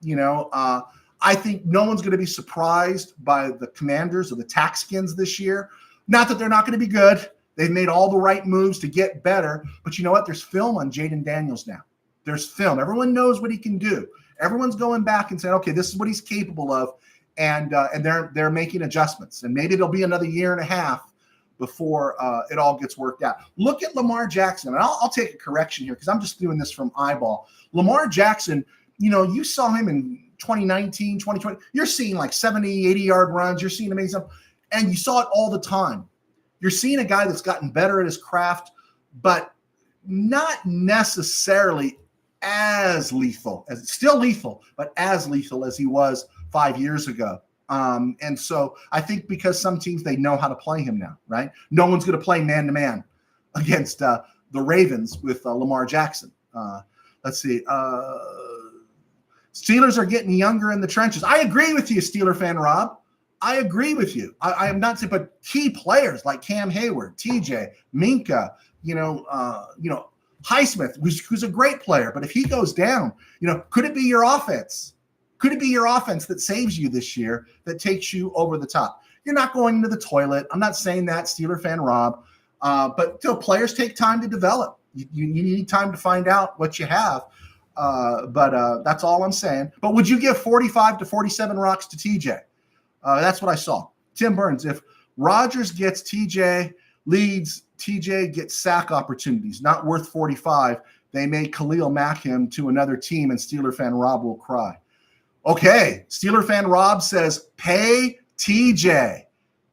I think no one's going to be surprised by the Commanders or the Taxkins this year. Not that they're not going to be good. They've made all the right moves to get better, but you know what? There's film on Jaden Daniels now. There's film. Everyone knows what he can do. Everyone's going back and saying, okay, this is what he's capable of, and they're making adjustments. And maybe it'll be another year and a half before it all gets worked out. Look at Lamar Jackson. And I'll take a correction here because I'm just doing this from eyeball. Lamar Jackson, you saw him in 2019, 2020. You're seeing 70, 80-yard runs. You're seeing amazing stuff. And you saw it all the time. You're seeing a guy that's gotten better at his craft, but not necessarily as lethal, still lethal, but as lethal as he was 5 years ago. And so I think because some teams, they know how to play him now, right? No one's going to play man-to-man against the Ravens with Lamar Jackson. Let's see. Steelers are getting younger in the trenches. I agree with you, Steeler fan Rob. I agree with you. I am not saying, but key players like Cam Hayward, TJ, Minka, Highsmith, who's a great player, but if he goes down, could it be your offense? Could it be your offense that saves you this year, that takes you over the top? You're not going into the toilet. I'm not saying that, Steeler fan Rob, but players take time to develop. You need time to find out what you have, but that's all I'm saying. But would you give 45 to 47 rocks to TJ? That's what I saw. Tim Burns, if Rodgers gets TJ leads, TJ gets sack opportunities, not worth 45. They may Khalil Mack him to another team, and Steeler fan Rob will cry. Okay, Steeler fan Rob says, pay TJ.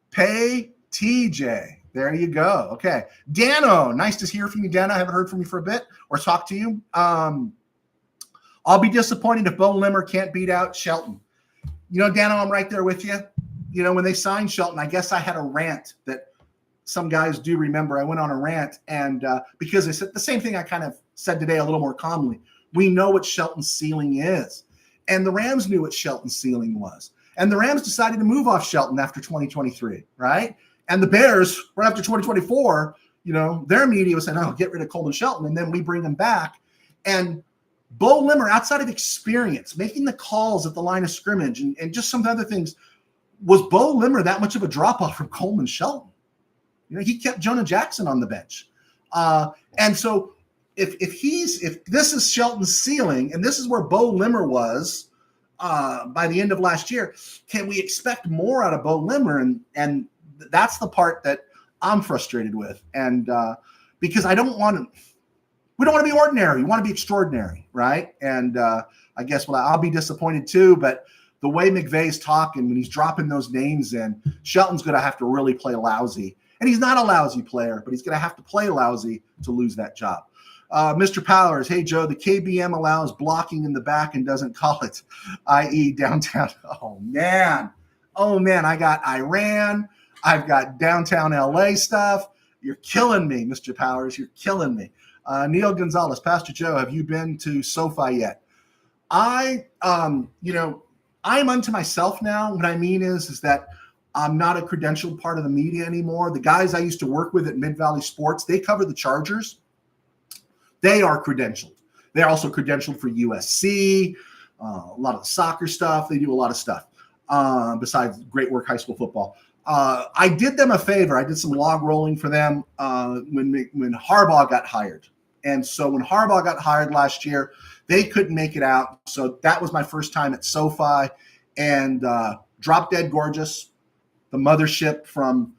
Pay TJ. There you go. Okay. Dano, nice to hear from you, Dano. I haven't heard from you for a bit or talked to you. I'll be disappointed if Bo Limmer can't beat out Shelton. Dano, I'm right there with you. When they signed Shelton, I guess I had a rant that some guys do remember. I went on a rant, and because I said the same thing I kind of said today a little more calmly. We know what Shelton's ceiling is. And the Rams knew what Shelton's ceiling was. And the Rams decided to move off Shelton after 2023, right? And the Bears, right after 2024, their media was saying, oh, get rid of Coleman Shelton. And then we bring him back. And Bo Limmer, outside of experience, making the calls at the line of scrimmage and just some other things, was Bo Limmer that much of a drop-off from Coleman Shelton? He kept Jonah Jackson on the bench. And so if this is Shelton's ceiling, and this is where Bo Limmer was by the end of last year, can we expect more out of Bo Limmer? And that's the part that I'm frustrated with. And because we don't want to be ordinary. We want to be extraordinary, right? And I guess I'll be disappointed too, but the way McVay's talking when he's dropping those names in, Shelton's going to have to really play lousy. And he's not a lousy player, but he's going to have to play lousy to lose that job. Mr. Powers, hey, Joe, the KBM allows blocking in the back and doesn't call it, i.e. downtown. Oh, man. I got Iran. I've got downtown LA stuff. You're killing me, Mr. Powers. You're killing me. Neil Gonzalez, Pastor Joe, have you been to SoFi yet? I'm unto myself now. What I mean is that I'm not a credentialed part of the media anymore. The guys I used to work with at Mid-Valley Sports, they cover the Chargers. They are credentialed. They're also credentialed for USC, a lot of the soccer stuff. They do a lot of stuff besides great work high school football. I did them a favor. I did some log rolling for them when Harbaugh got hired. And so when Harbaugh got hired last year, they couldn't make it out. So that was my first time at SoFi, and Drop Dead Gorgeous, the mothership from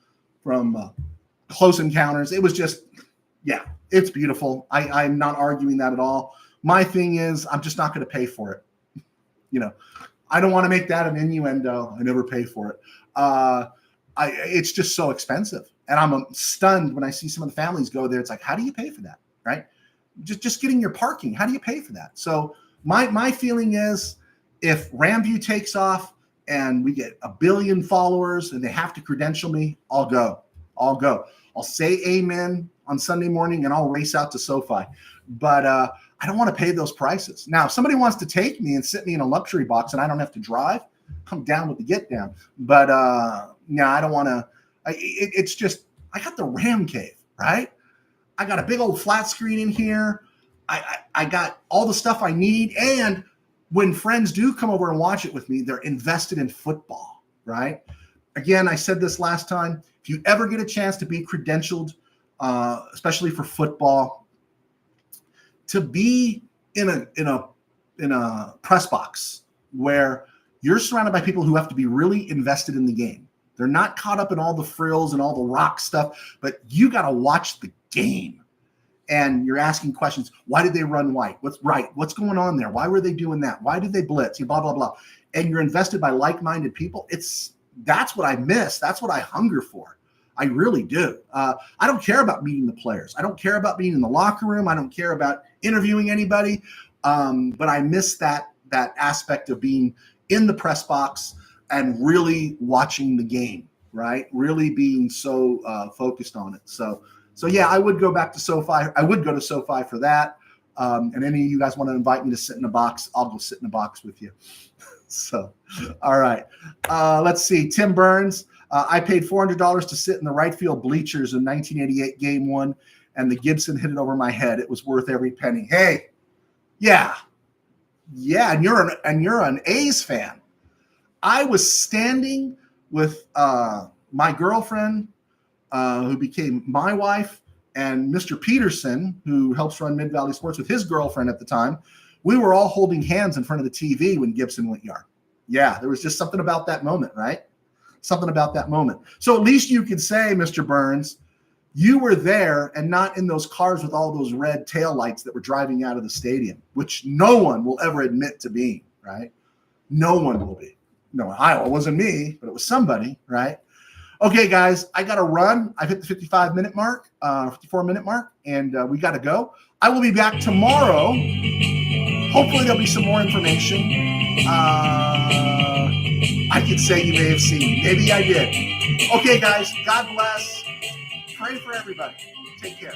Close Encounters. It was just, yeah, it's beautiful. I'm not arguing that at all. My thing is, I'm just not going to pay for it. I don't want to make that an innuendo. I never pay for it. It's just so expensive. And I'm stunned when I see some of the families go there. It's like, how do you pay for that? Right? Just getting your parking. How do you pay for that? So my feeling is, if RamView takes off and we get 1 billion followers and they have to credential me, I'll go. I'll say amen on Sunday morning and I'll race out to SoFi. But I don't want to pay those prices. Now, if somebody wants to take me and sit me in a luxury box and I don't have to drive, I'm down with the get down. But no, I don't want to. It's just, I got the RamCave, right? I got a big old flat screen in here. I got all the stuff I need. And when friends do come over and watch it with me, they're invested in football, right? Again, I said this last time. If you ever get a chance to be credentialed, especially for football, to be in a press box where you're surrounded by people who have to be really invested in the game. They're not caught up in all the frills and all the rock stuff, but you got to watch the game. And you're asking questions. Why did they run white? What's right? What's going on there? Why were they doing that? Why did they blitz? Blah, blah, blah. And you're invested by like-minded people. That's what I miss. That's what I hunger for. I really do. I don't care about meeting the players. I don't care about being in the locker room. I don't care about interviewing anybody. But I miss that aspect of being in the press box and really watching the game, right? Really being so focused on it. So yeah, I would go back to SoFi. I would go to SoFi for that. And any of you guys want to invite me to sit in a box, I'll go sit in a box with you. So, all right. Let's see. Tim Burns. I paid $400 to sit in the right field bleachers in 1988 Game 1, and the Gibson hit it over my head. It was worth every penny. Hey, yeah, and you're an A's fan. I was standing with my girlfriend, who became my wife, and Mr. Peterson, who helps run Mid-Valley Sports, with his girlfriend at the time. We were all holding hands in front of the TV when Gibson went yard. Yeah, there was just something about that moment, right? Something about that moment. So at least you could say, Mr. Burns, you were there and not in those cars with all those red taillights that were driving out of the stadium, which no one will ever admit to being, right? No one will be. No, it wasn't me, but it was somebody, right? Okay, guys, I got to run. I've hit the 54-minute mark, and we got to go. I will be back tomorrow. Hopefully there'll be some more information. I could say you may have seen. Maybe I did. Okay, guys, God bless. Pray for everybody. Take care.